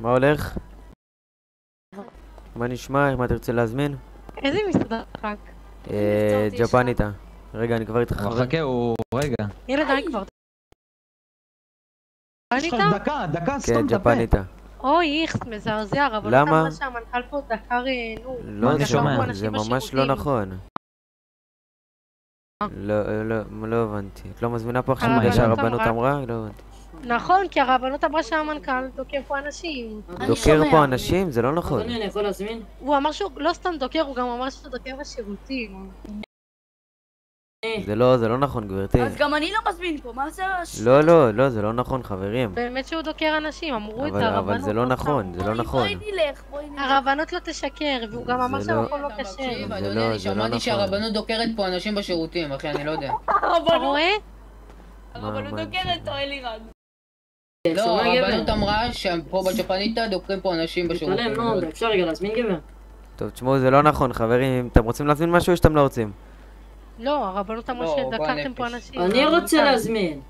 מה הולך? מה נשמע? מה תרצה להזמין? איזה מסעדה רק? ג'פניטה. רגע, אני כבר איתך חבר. חכה, הוא... רגע. ילד די כבר. יש לך דקה, כן, סתום את הפה. ג'פניטה. אוי, איכס, מזעזע, הרבנות למה? אמרה שהמנכ"ל פה דקר, לא, אני שומע. זה ממש לא נכון. לא הבנתי. את לא מזמינה פה עכשיו בגלל שהרבנות אמרה? לא הבנתי. נכון, כי הרבנות אמרה שהמנכ"ל דוקר פה אנשים. דוקר פה אנשים? זה לא נכון. אדוני, אני יכול להזמין? הוא אמר שהוא לא סתם דוקר, הוא גם אמר שהוא דוקר בשירותים. זה לא נכון, גברתי. אז גם אני לא מזמין פה, מה זה? לא, זה לא נכון, חברים. באמת שהוא דוקר אנשים, אמרו את הרבנות. אבל זה לא נכון, זה לא נכון. בואי נלך. הרבנות לא תשקר, והוא גם אמר שהמקום לא כשר. תקשיב, זה אדוני, לא אני שמעתי נכון. שהרבנות דוקרת פה אנשים בשירותים, אחי, אני לא יודע. אתה רואה? הרבנות דוקרת או אלירן? לא, הרבנות אמרה שפה בג'פניטה דוקרים פה אנשים בשירותים. תתעלם, נו, אפשר רגע להזמין גבר? טוב, תשמעו, זה לא נכון, חברים. אתם רוצים להזמין משהו או שאתם לא רוצים? לא, הרבנות אמרה לא, שדקרתם נפש. פה אנשים. אני רוצה להזמין.